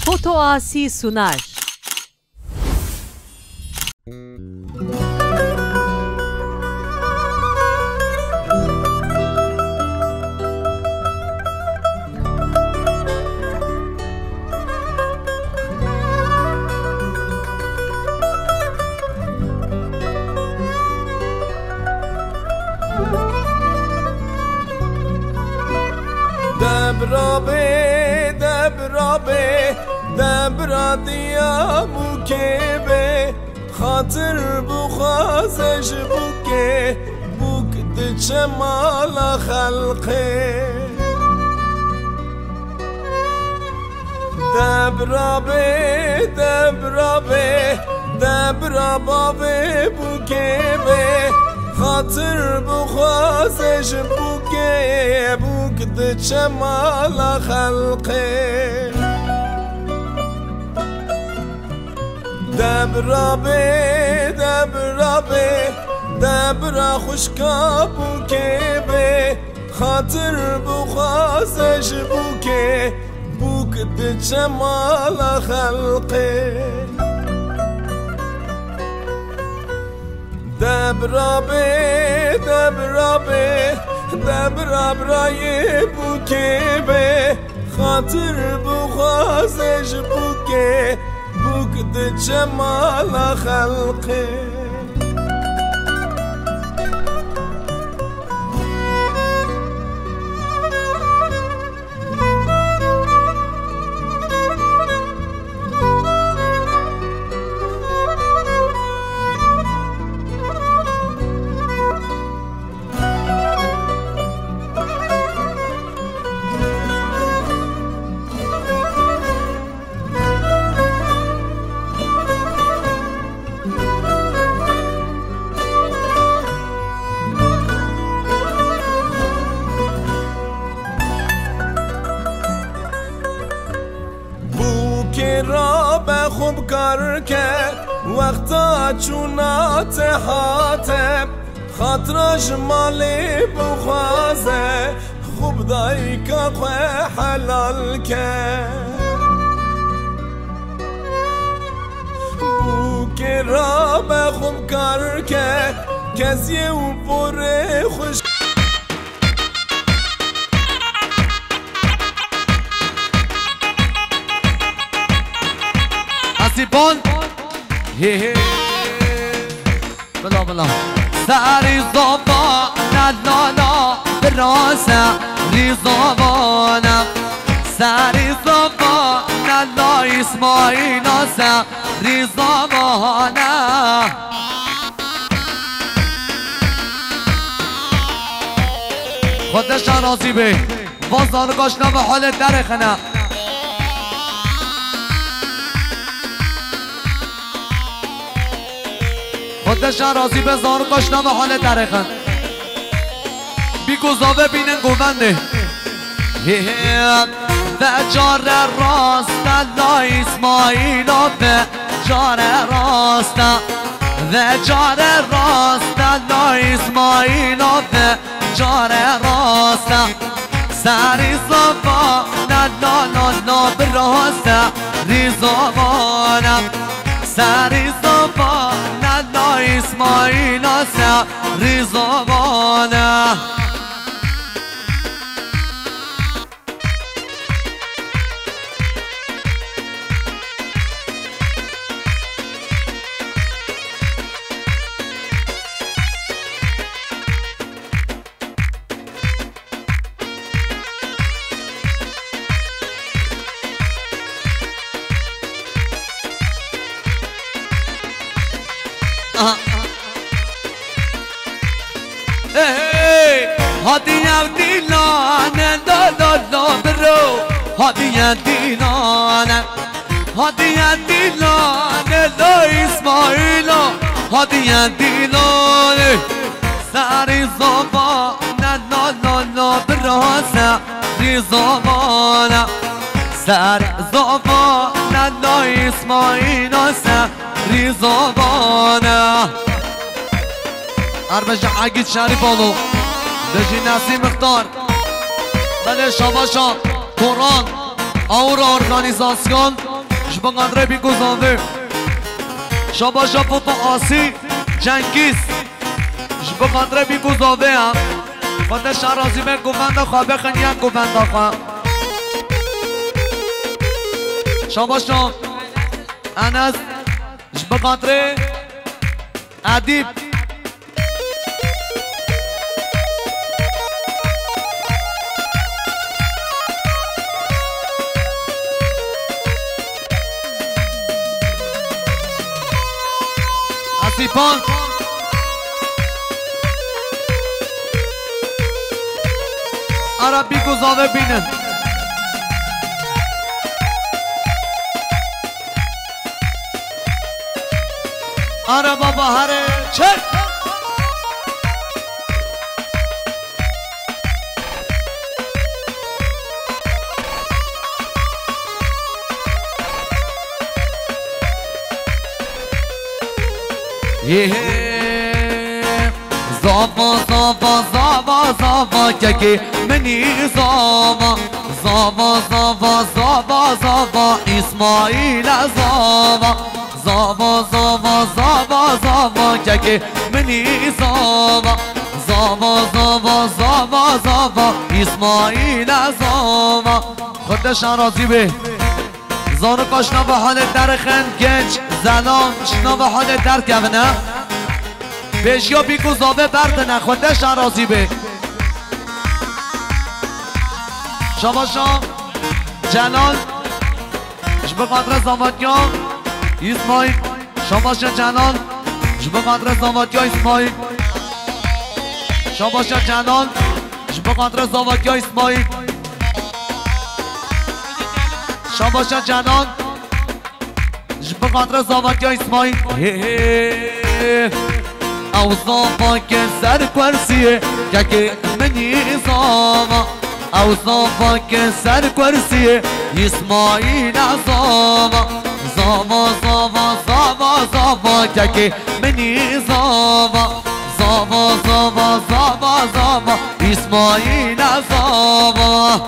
Foto Asi sunar. دبرا دیا بوکه به خاطر بخوازش بوکه بوک دچه مالا خلقه دبرا بابه بوکه به خاطر بخوازش بوکه بوک دچه مالا خلقه دبرا خوشکا بوکه به خاطر بخوازش بوکه بوک دچه مالا خلقه دبرا برای بوکه به خاطر بخوازش بوکه بوک دچه مالا خلقه را به خوب کار کرد وقتا چونات حاتب خاطرش مالی بخوازه خوب دایی که خواه حلال کرد بوکی را به خوب کار کرد کسی و پر خوش سیپون بلا سری زبا ندانا براسه ریزابانا سری زبا ندا اسماعیلاسه ریزابانا خودش راضی به بازار گاشنا به حال درخنه خودش راضی به زار کاشنا و حال درخن بی گذابه بینن گونده به جار راست الله اسماعیل به جار راست به جار راست الله اسماعیل به جار راست سری صفا ندانا براست ریزابانم سری صفا ندانا اسماعیل آسا ریزابانه هادی دینان دادا برو هادی دینان لا اسماعیل هادی دینان سری زبا نا براس ریزابان سر زبا نا اسماعیل ریزابان اربج عقید شریف آلو بجی نسیم اختار بله شاباشا قرآن اور ارگانیزاسیون جبا قدره بی گذابه شاباش فوتا آسی جنگیز جبا قدره بی گذابه هم خانده شرازی من گوونده خوابه خنیان گوونده خواه شاباش جان انس جبا قدره عدیب سیپان عربی گذابه بینن آره بابا هره چک زاوا زاوا زاوا زاوا که منی زاوا زاوا زاوا زاوا زاوا اسماعیل زاوا زاوا زاوا زاوا زاوا که منی زاوا زاوا زاوا زاوا زاوا اسماعیل زاوا خودش راضی به زانو کاشنا به حال در خند گنج زنان شنا به حال در کونه بشیا بی گذابه برد نخوندش راضی به شما جلال جبه قدر زاماتیان اسماعیل شما جلال جبه قدر زاماتیان اسماعیل شما جلال جبه قدر زاماتیان اسماعیل شما جلال جبه قدر زاماتیان اسماعیل او زاما که سر کرسیه که منی زاما او زاما که سر کرسیه اسماعیل زاما زاما زاما زاما زاما که منی زاما زاما زاما زاما زاما اسماعیل زاما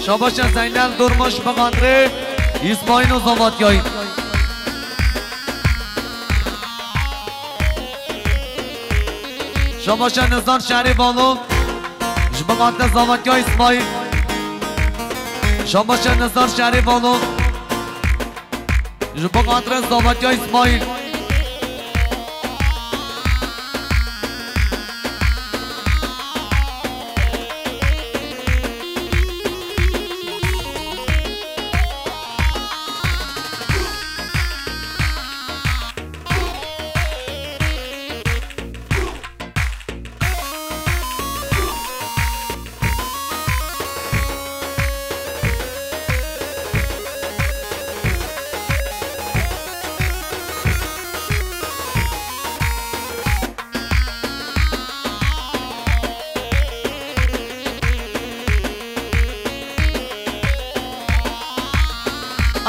شاباشن زینل درماش بقدره اسماعیل و زاماتیایی شاباشن نزان شهری بالو جبا قدر زاماتیایی اسماعیل شاباشن نزان شهری بالو جبا قدر زاماتیایی اسماعیل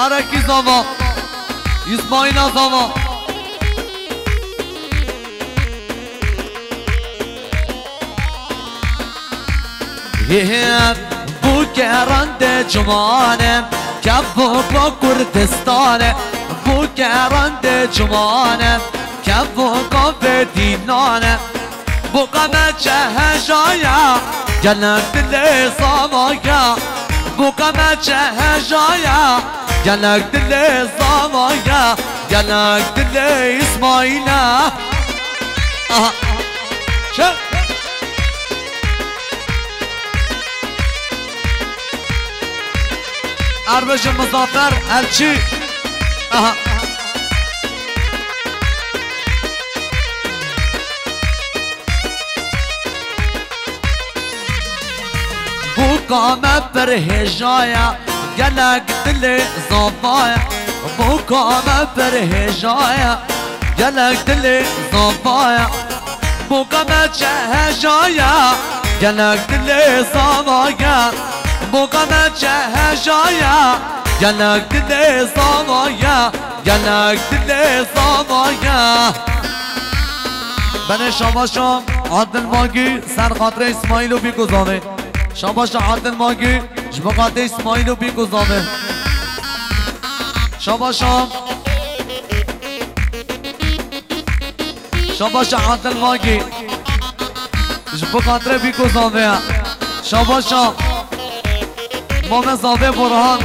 Araki zava İsmail zava Bu kerande cumanem Kevu ko Kurdistane Bu kerande cumanem Kevu ko Bedinane Bu kameçe hejaya Gelek dili zavaya Bu kameçe hejaya Gelek dili zavaya Gelek dili İsmail'e Aha Çek Arbaşı Muzaffer Elçi Aha Bu kame perhejaya Gelek dili zavaya Bu kame perhejaya Gelek dili zavaya Bu kame çehejaya Gelek dili zavaya Bu kame çehejaya Gelek dili zavaya Gelek dili zavaya Ben şabaşam Adil Magi Ser Khatre İsmail'u bir guzame شاباش عادل ماگی جبقات اسماعیل و بیکو زامه شاباشام شاباش عادل ماگی جبقات بیکو زامه شاباشام مام زاوه برهان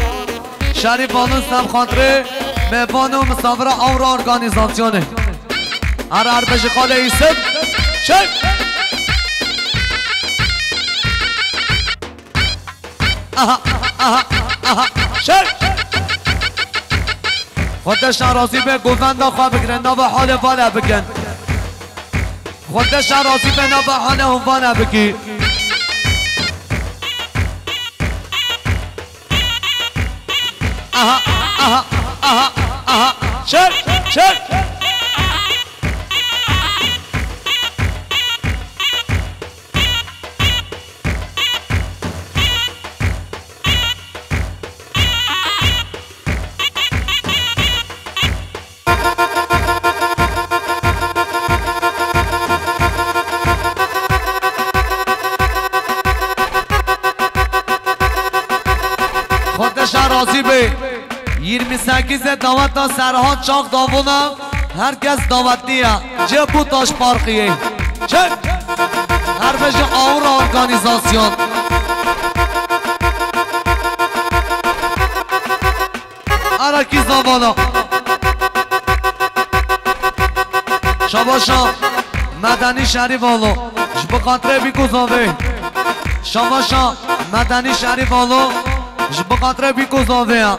شریف آنون سم خاطره مهبان و مسافر اور ارگانیزاسیونه هر بشه خاله ایسم شک آها آها آها شک خودش راضی به گوزنده خواه بگرن نو حال والا بکن خودش راضی به نو حال والا بکی آها آها آها آها شک شک راضی به 28 دعوت تا سرحان چاق داوونم herkes davetliye Cebu Taş Parkı'yı çek her beşi ağır organizasyon Araki zamanı Şabaşa Medeni Şerifoğlu Jbu Katre Bikuzove Şabaşa Medeni Şerifoğlu Jbu Katre Bikuzove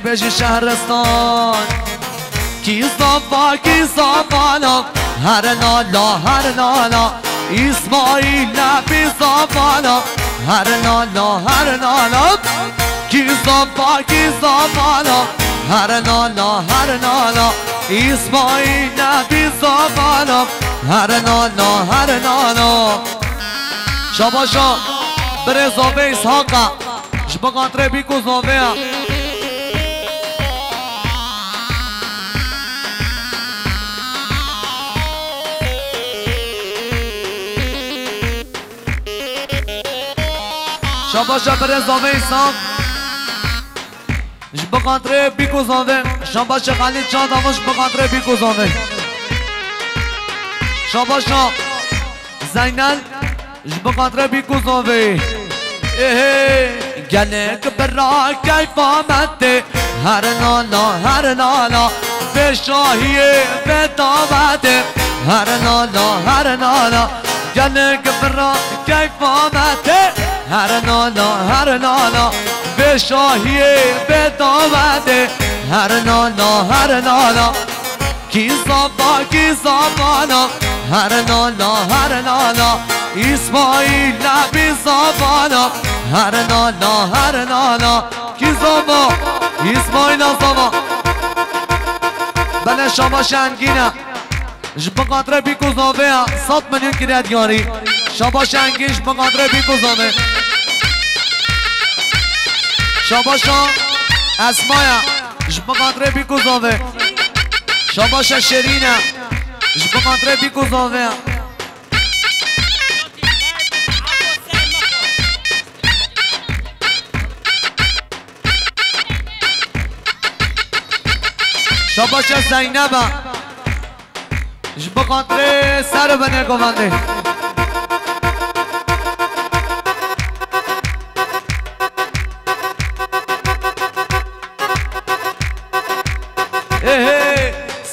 Beji şehristan Ki zavala Her nala İsmail'le bir zavala Her nala Ki zavala Her nala İsmail'le bir zavala Her nala Şabaşa Brezove İshaka Jbaqatre Bikuzovea Şabaşa Brezove İshak Jbaqatre Bikuzove Şabaşa Khalid Çadamış Jbaqatre Bikuzove Şabaşa Zeynel Jbaqatre Bikuzove Gelek برا کیفامت هر نالا به شاهی به دامت هر نالا gelek برا کیفامت هر نالا به شاهی به دامت هر نالا کی زبانا هر نالا İsmail Nabi Zabana Her nala Ki zama İsmail Azama Bele Şama Şengine Jbaqatre Bikuzovea 100 milyon kiredyari Şaba Şengin Jbaqatre Bikuzove Şabaşa Esmaya Jbaqatre Bikuzove Şabaşa Şerine Jbaqatre Bikuzovea Şabaşa Zeynep'e Jbaqatre ser bene govande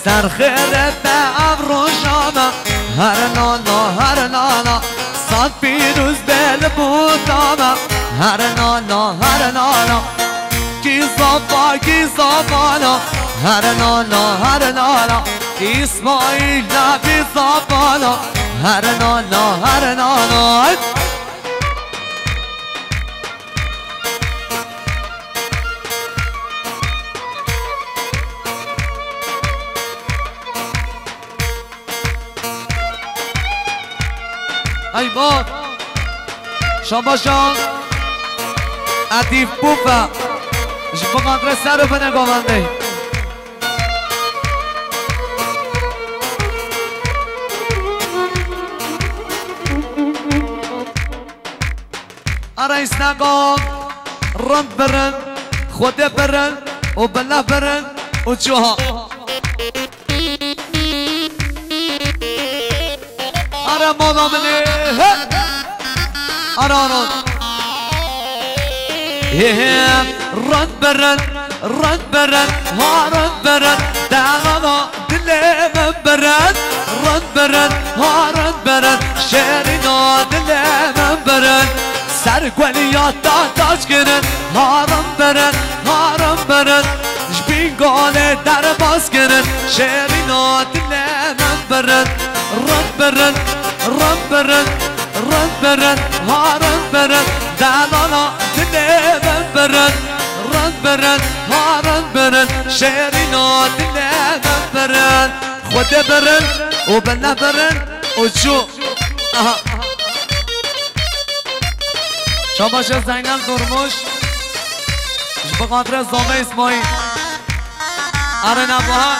Ser xerete avrojana Her nala Sad piruz bel budana Her nala Ki zabana Her nala İsmail'le bir zabana Her nala Ay bak شاباشان عطیف بوفا جبا قدر سر و بنگامنده رئیس نگاه رند برن خود برن و بله برن و جوها آره مادا منه آره آره رند برن رند برن ها رند برن دعنا دل من برن رند برن ها رند برن شیرینا دل من برن سر گلیات داش کنن هارم برن جبین گاله در باز کنن شیرینا دل من برن رند برن رند برن رند برن هارم برن دلانا دل من برن رند برن هارم برن شیرینا دل من برن خود برن و بله برن و جو شاباش زینل درموش به خاطر زامه اسماعیل آره نباها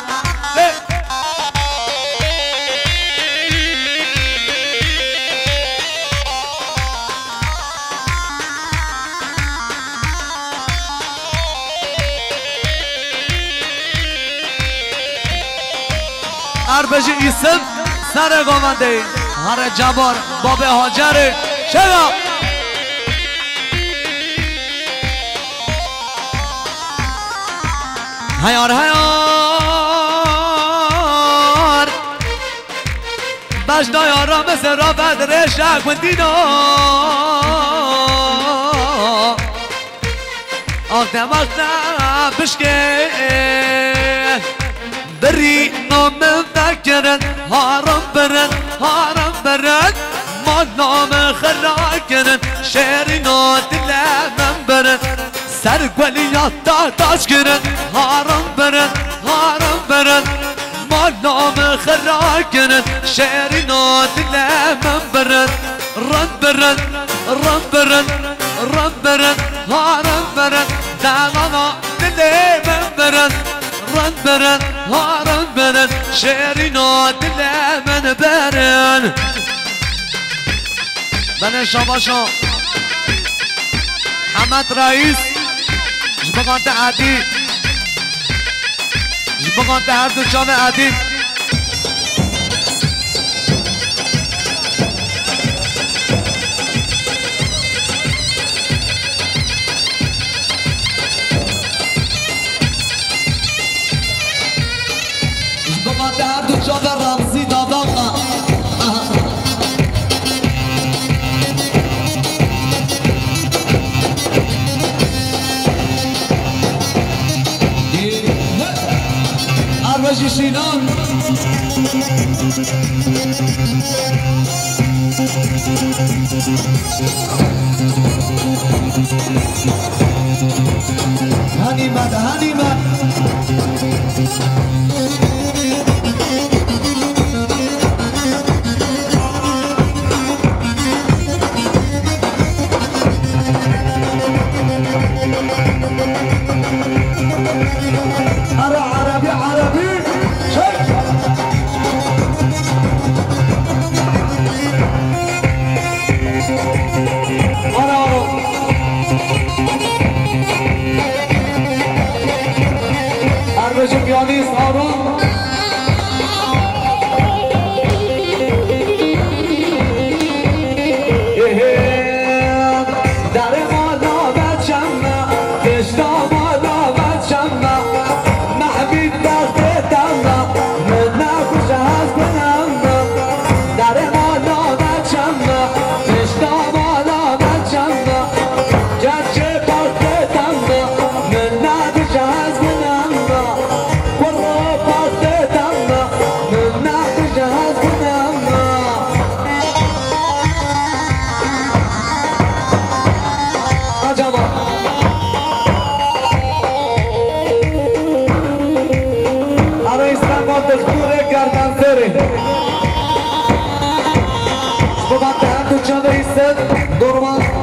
اربجی ایسم سر گامنده هر جبار باب حاجر شبا هیار هیار بشتا یارا مثل را بدر شک و دینا آخدم آخدم بشکن بری نام فکرن هارم برن ما نام خراکرن شیرینا دل من برن سر گلیات داش کنن هارم برن ما نام خرا کنن شیرینا دل من برن رند برن هارم برن دلانا دل من برن رند برن هارم برن شیرینا دل من برن بله شاباشا حمد رئیس جبقانت عدیب جبقانت هر دو جان عدیب جبقانت هر دو جان رمزی داداغا اربجی شینان هنیمت عربي اربجی پیانیست آروم در مالا بچم کشتا مالا بچم محبید بختم من نخوش از کنم در مالا بچم کشتا مالا بچم گرچه بختم من نخوش از کنم برو بختم من نخوش از کنم عجبا دستور گردن سره بابا تحت چند ایست دورمان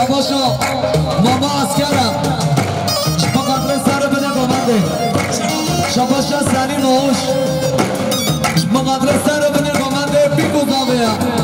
شباشا ماما اسکرم با قدر سر بده با منده شباشا سری نوش با قدر سر بده با منده بیگو زاویه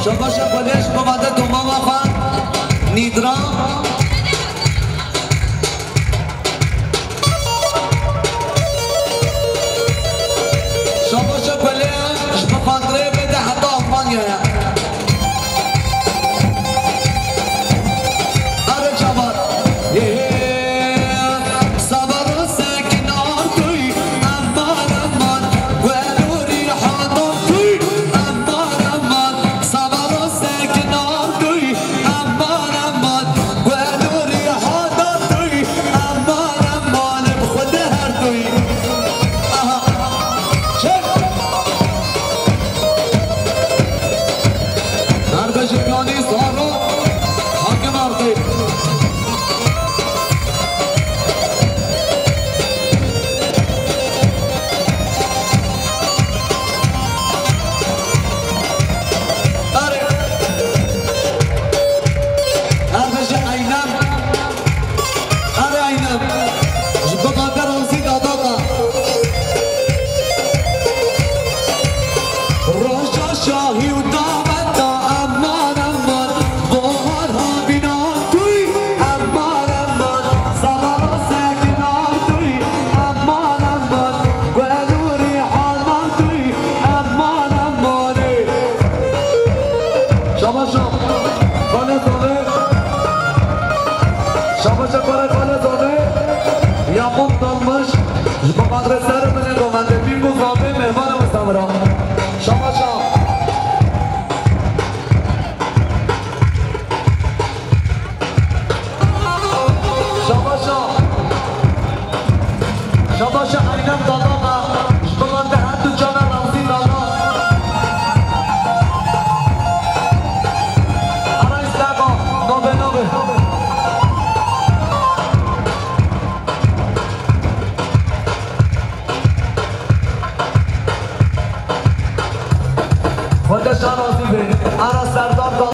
شباش خودش بوده تو ماما خان نیدرا شباش خودش بخاطره بده حتی آفانیا آره جواد صبر سکنار توی امان امان ولوری حاضر توی امان امان صبر سکنار توی امان امان ولوری حاضر توی امان امان بخود هر توی شکانی سارو حاکم آرده آره هربش اینم آره اینم جبه قادر روزی داداقا روشا شاهی و دامت دا امان امان بوهرها بینا توی امان امان صبر و سکنار توی امان امان ولوری حالمان توی امان امانه شباشا خانه زانه شباشا خانه زانه یا خود دلمش با مدرسه رو منه دومنده بیم بزرامه مهمان مستمرا شباشا شباشا اینم داداما بلنده هر دو جانم رمزی دادا آرای سگا نوبه نوبه خودشان رازی به آرا سردار